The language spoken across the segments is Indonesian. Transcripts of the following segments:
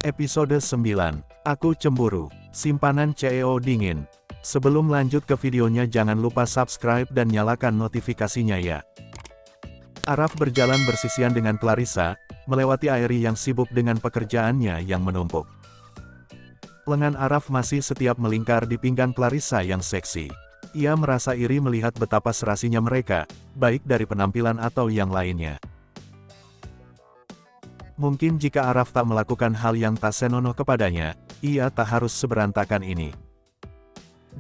Episode 9. Aku Cemburu. Simpanan CEO dingin. Sebelum lanjut ke videonya jangan lupa subscribe dan nyalakan notifikasinya ya. Araf berjalan bersisian dengan Clarissa, melewati Aery yang sibuk dengan pekerjaannya yang menumpuk. Lengan Araf masih setiap melingkar di pinggang Clarissa yang seksi. Ia merasa iri melihat betapa serasinya mereka, baik dari penampilan atau yang lainnya. Mungkin jika Araf tak melakukan hal yang tak senonoh kepadanya, ia tak harus seberantakan ini.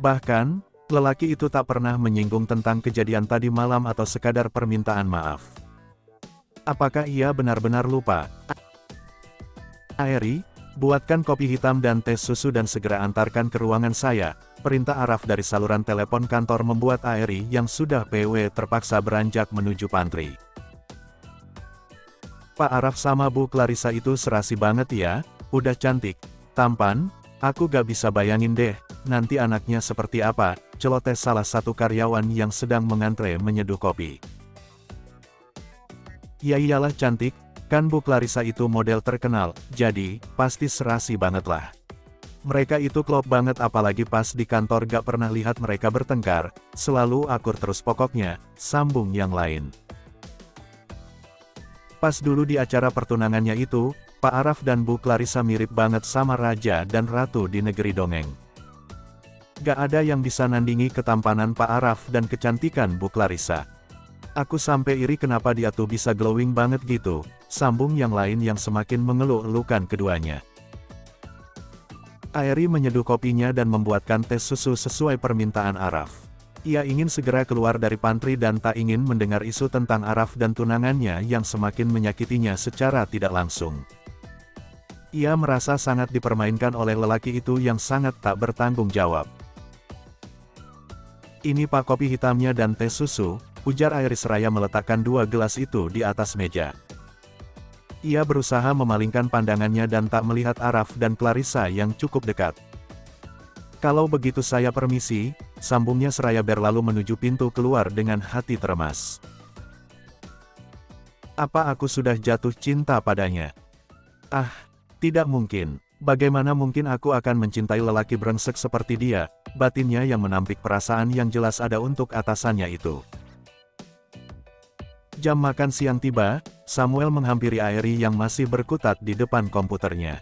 Bahkan, lelaki itu tak pernah menyinggung tentang kejadian tadi malam atau sekadar permintaan maaf. Apakah ia benar-benar lupa? Aery, buatkan kopi hitam dan teh susu dan segera antarkan ke ruangan saya. Perintah Araf dari saluran telepon kantor membuat Aery yang sudah PW terpaksa beranjak menuju pantry. Pak Araf sama Bu Clarissa itu serasi banget ya, udah cantik, tampan, aku gak bisa bayangin deh, nanti anaknya seperti apa, celoteh salah satu karyawan yang sedang mengantre menyeduh kopi. Ya iyalah cantik, kan Bu Clarissa itu model terkenal, jadi, pasti serasi banget lah. Mereka itu klop banget apalagi pas di kantor gak pernah lihat mereka bertengkar, selalu akur terus pokoknya, sambung yang lain. Pas dulu di acara pertunangannya itu, Pak Araf dan Bu Clarissa mirip banget sama raja dan ratu di negeri dongeng. Gak ada yang bisa nandingi ketampanan Pak Araf dan kecantikan Bu Clarissa. Aku sampai iri kenapa dia tuh bisa glowing banget gitu, sambung yang lain yang semakin mengeluh-elukan keduanya. Aery menyeduh kopinya dan membuatkan teh susu sesuai permintaan Araf. Ia ingin segera keluar dari pantry dan tak ingin mendengar isu tentang Araf dan tunangannya yang semakin menyakitinya secara tidak langsung. Ia merasa sangat dipermainkan oleh lelaki itu yang sangat tak bertanggung jawab. Ini Pak kopi hitamnya dan teh susu, ujar Aery seraya meletakkan dua gelas itu di atas meja. Ia berusaha memalingkan pandangannya dan tak melihat Araf dan Clarissa yang cukup dekat. Kalau begitu saya permisi, sambungnya seraya berlalu menuju pintu keluar dengan hati teremas. Apa aku sudah jatuh cinta padanya? Ah, tidak mungkin. Bagaimana mungkin aku akan mencintai lelaki brengsek seperti dia, batinnya yang menampik perasaan yang jelas ada untuk atasannya itu. Jam makan siang tiba, Samuel menghampiri Aery yang masih berkutat di depan komputernya.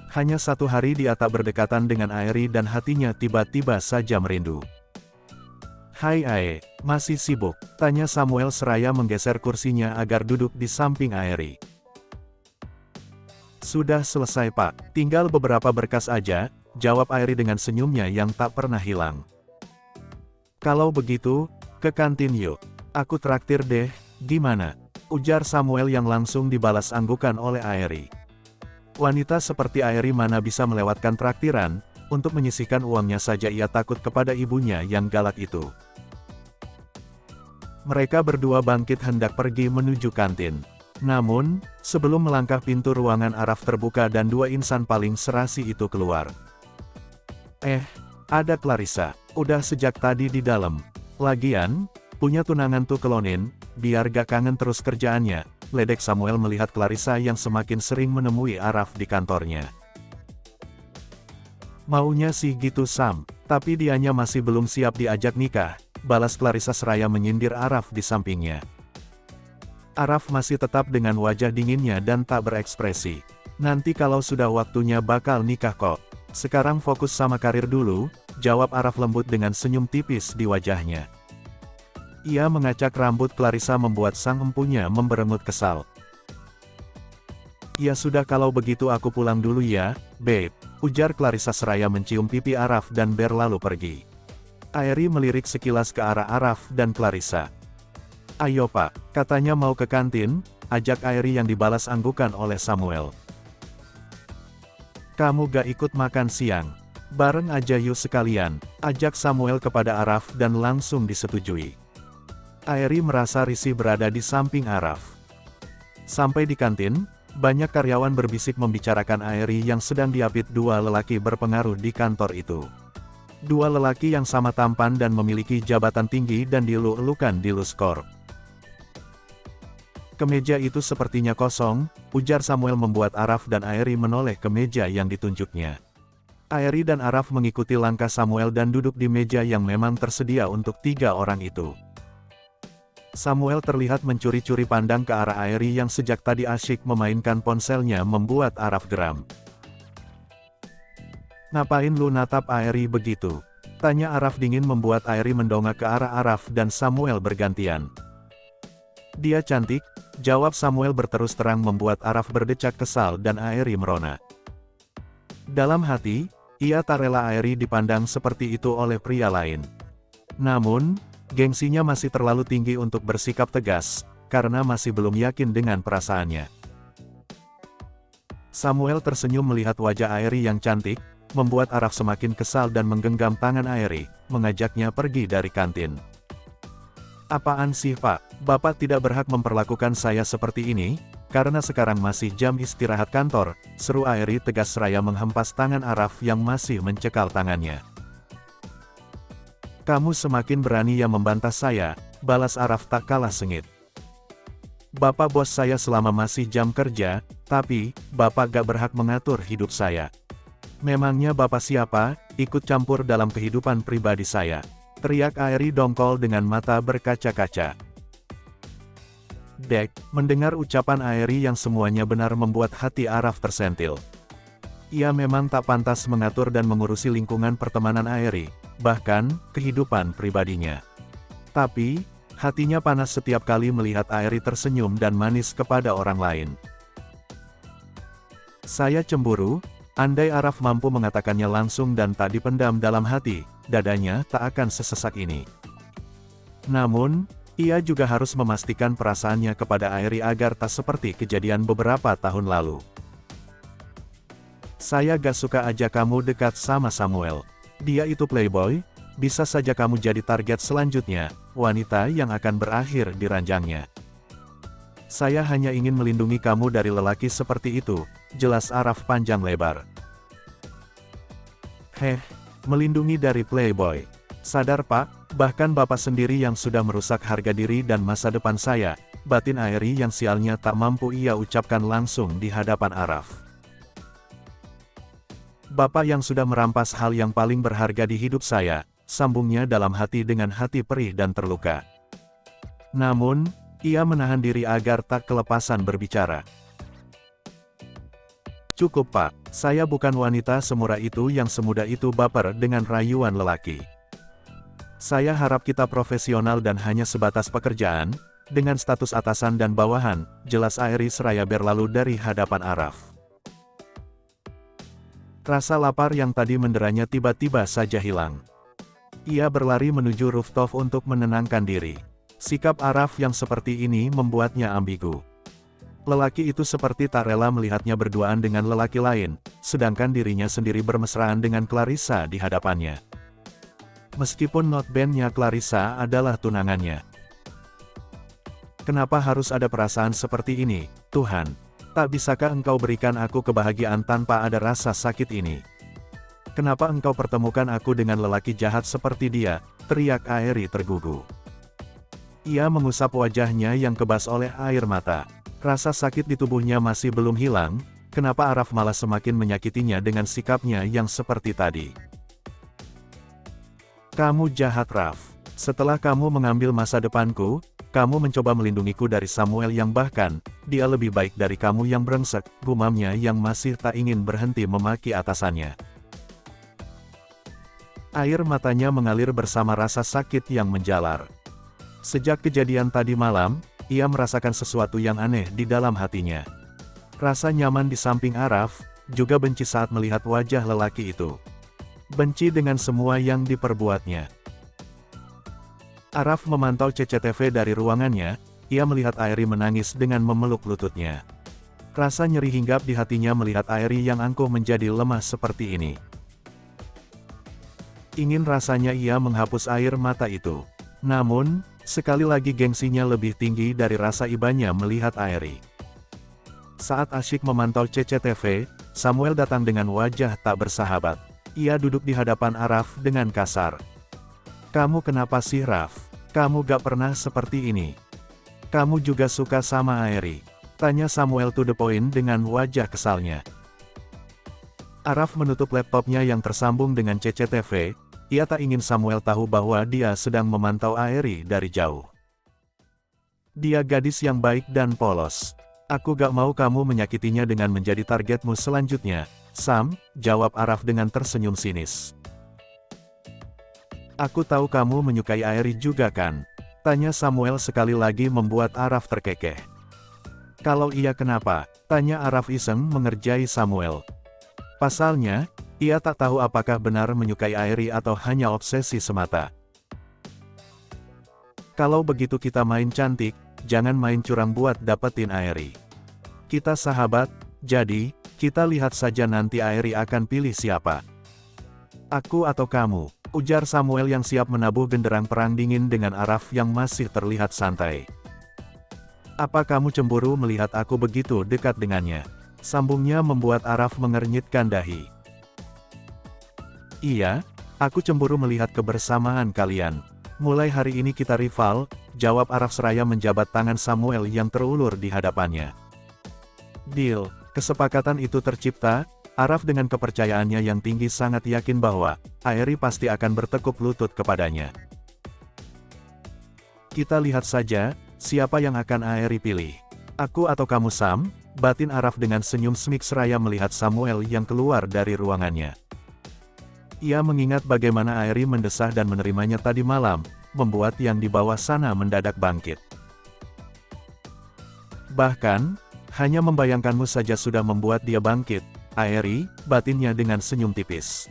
Hanya satu hari dia tak berdekatan dengan Aery dan hatinya tiba-tiba saja merindu. Hai Ae, masih sibuk? Tanya Samuel seraya menggeser kursinya agar duduk di samping Aery. Sudah selesai Pak, tinggal beberapa berkas aja, jawab Aery dengan senyumnya yang tak pernah hilang. Kalau begitu, ke kantin yuk. Aku traktir deh, gimana? Ujar Samuel yang langsung dibalas anggukan oleh Aery. Wanita seperti Aery mana bisa melewatkan traktiran, untuk menyisihkan uangnya saja ia takut kepada ibunya yang galak itu. Mereka berdua bangkit hendak pergi menuju kantin. Namun, sebelum melangkah pintu ruangan Araf terbuka dan dua insan paling serasi itu keluar. Ada Clarissa, udah sejak tadi di dalam. Lagian, punya tunangan tuh kelonin, biar gak kangen terus kerjaannya. Ledek Samuel melihat Clarissa yang semakin sering menemui Araf di kantornya. Maunya sih gitu Sam, tapi dianya masih belum siap diajak nikah, balas Clarissa seraya menyindir Araf di sampingnya. Araf masih tetap dengan wajah dinginnya dan tak berekspresi. Nanti kalau sudah waktunya bakal nikah kok. Sekarang fokus sama karir dulu, jawab Araf lembut dengan senyum tipis di wajahnya. Ia mengacak rambut Clarissa membuat sang empunya memberengut kesal. Ya sudah kalau begitu aku pulang dulu ya, babe, ujar Clarissa seraya mencium pipi Araf dan berlalu pergi. Aery melirik sekilas ke arah Araf dan Clarissa. Ayo Pak, katanya mau ke kantin, ajak Aery yang dibalas anggukan oleh Samuel. Kamu gak ikut makan siang? Bareng aja yuk sekalian, ajak Samuel kepada Araf dan langsung disetujui. Aery merasa risih berada di samping Araf. Sampai di kantin, banyak karyawan berbisik membicarakan Aery yang sedang diapit dua lelaki berpengaruh di kantor itu. Dua lelaki yang sama tampan dan memiliki jabatan tinggi dan dielu-elukan di Luscorp. Kemeja itu sepertinya kosong, ujar Samuel membuat Araf dan Aery menoleh ke meja yang ditunjuknya. Aery dan Araf mengikuti langkah Samuel dan duduk di meja yang memang tersedia untuk 3 orang itu. Samuel terlihat mencuri-curi pandang ke arah Aery yang sejak tadi asyik memainkan ponselnya membuat Araf geram. "Ngapain lu natap Aery begitu?" tanya Araf dingin membuat Aery mendongak ke arah Araf dan Samuel bergantian. "Dia cantik," jawab Samuel berterus terang membuat Araf berdecak kesal dan Aery merona. Dalam hati, ia tak rela Aery dipandang seperti itu oleh pria lain. Namun, gengsinya masih terlalu tinggi untuk bersikap tegas, karena masih belum yakin dengan perasaannya. Samuel tersenyum melihat wajah Aery yang cantik, membuat Araf semakin kesal dan menggenggam tangan Aery, mengajaknya pergi dari kantin. "Apaan sih Pak, Bapak tidak berhak memperlakukan saya seperti ini, karena sekarang masih jam istirahat kantor," seru Aery tegas seraya menghempas tangan Araf yang masih mencekal tangannya. "Kamu semakin berani ya membantah saya," balas Araf tak kalah sengit. "Bapak bos saya selama masih jam kerja, tapi, Bapak gak berhak mengatur hidup saya. Memangnya Bapak siapa, ikut campur dalam kehidupan pribadi saya?" teriak Aery dongkol dengan mata berkaca-kaca. Dek, mendengar ucapan Aery yang semuanya benar membuat hati Araf tersentil. Ia memang tak pantas mengatur dan mengurusi lingkungan pertemanan Aery, bahkan, kehidupan pribadinya. Tapi, hatinya panas setiap kali melihat Aery tersenyum dan manis kepada orang lain. "Saya cemburu," andai Araf mampu mengatakannya langsung dan tak dipendam dalam hati, dadanya tak akan sesesak ini. Namun, ia juga harus memastikan perasaannya kepada Aery agar tak seperti kejadian beberapa tahun lalu. "Saya gak suka aja kamu dekat sama Samuel. Dia itu playboy, bisa saja kamu jadi target selanjutnya, wanita yang akan berakhir di ranjangnya. Saya hanya ingin melindungi kamu dari lelaki seperti itu," jelas Araf panjang lebar. "Heh, melindungi dari playboy. Sadar Pak, bahkan Bapak sendiri yang sudah merusak harga diri dan masa depan saya," batin Aery yang sialnya tak mampu ia ucapkan langsung di hadapan Araf. "Bapak yang sudah merampas hal yang paling berharga di hidup saya," sambungnya dalam hati dengan hati perih dan terluka. Namun, ia menahan diri agar tak kelepasan berbicara. "Cukup Pak, saya bukan wanita semurah itu yang semudah itu baper dengan rayuan lelaki. Saya harap kita profesional dan hanya sebatas pekerjaan, dengan status atasan dan bawahan," jelas Aery seraya berlalu dari hadapan Araf. Rasa lapar yang tadi menderanya tiba-tiba saja hilang. Ia berlari menuju rooftop untuk menenangkan diri. Sikap Araf yang seperti ini membuatnya ambigu. Lelaki itu seperti tak rela melihatnya berduaan dengan lelaki lain, sedangkan dirinya sendiri bermesraan dengan Clarissa di hadapannya. Meskipun notabene Clarissa adalah tunangannya. "Kenapa harus ada perasaan seperti ini, Tuhan? Tak bisakah Engkau berikan aku kebahagiaan tanpa ada rasa sakit ini? Kenapa Engkau pertemukan aku dengan lelaki jahat seperti dia?" teriak Aery tergugu. Ia mengusap wajahnya yang kebas oleh air mata. Rasa sakit di tubuhnya masih belum hilang, kenapa Araf malah semakin menyakitinya dengan sikapnya yang seperti tadi. "Kamu jahat Raf. Setelah kamu mengambil masa depanku, kamu mencoba melindungiku dari Samuel yang bahkan, dia lebih baik dari kamu yang brengsek," gumamnya yang masih tak ingin berhenti memaki atasannya. Air matanya mengalir bersama rasa sakit yang menjalar. Sejak kejadian tadi malam, ia merasakan sesuatu yang aneh di dalam hatinya. Rasa nyaman di samping Araf, juga benci saat melihat wajah lelaki itu. Benci dengan semua yang diperbuatnya. Araf memantau CCTV dari ruangannya, ia melihat Aery menangis dengan memeluk lututnya. Rasa nyeri hinggap di hatinya melihat Aery yang angkuh menjadi lemah seperti ini. Ingin rasanya ia menghapus air mata itu. Namun, sekali lagi gengsinya lebih tinggi dari rasa ibanya melihat Aery. Saat asyik memantau CCTV, Samuel datang dengan wajah tak bersahabat. Ia duduk di hadapan Araf dengan kasar. "Kamu kenapa sih Raf? Kamu gak pernah seperti ini." Kamu juga suka sama Aerie? Tanya Samuel to the point dengan wajah kesalnya. Araf menutup laptopnya yang tersambung dengan CCTV, ia tak ingin Samuel tahu bahwa dia sedang memantau Aerie dari jauh. Dia gadis yang baik dan polos. Aku gak mau kamu menyakitinya dengan menjadi targetmu selanjutnya, Sam, jawab Araf dengan tersenyum sinis. Aku tahu kamu menyukai Aerie juga kan? Tanya Samuel sekali lagi membuat Araf terkekeh. Kalau iya kenapa? Tanya Araf iseng mengerjai Samuel. Pasalnya, ia tak tahu apakah benar menyukai Aerie atau hanya obsesi semata. Kalau begitu kita main cantik, jangan main curang buat dapetin Aerie. Kita sahabat, jadi, kita lihat saja nanti Aerie akan pilih siapa. Aku atau kamu, ujar Samuel yang siap menabuh genderang perang dingin dengan Araf yang masih terlihat santai. Apa kamu cemburu melihat aku begitu dekat dengannya? Sambungnya membuat Araf mengernyitkan dahi. Iya, aku cemburu melihat kebersamaan kalian. Mulai hari ini kita rival, jawab Araf seraya menjabat tangan Samuel yang terulur di hadapannya. Deal, kesepakatan itu tercipta. Araf dengan kepercayaannya yang tinggi sangat yakin bahwa Aerie pasti akan bertekuk lutut kepadanya. Kita lihat saja, siapa yang akan Aerie pilih. Aku atau kamu Sam? Batin Araf dengan senyum smik seraya melihat Samuel yang keluar dari ruangannya. Ia mengingat bagaimana Aerie mendesah dan menerimanya tadi malam, membuat yang di bawah sana mendadak bangkit. Bahkan, hanya membayangkanmu saja sudah membuat dia bangkit, Aerie, batinnya dengan senyum tipis.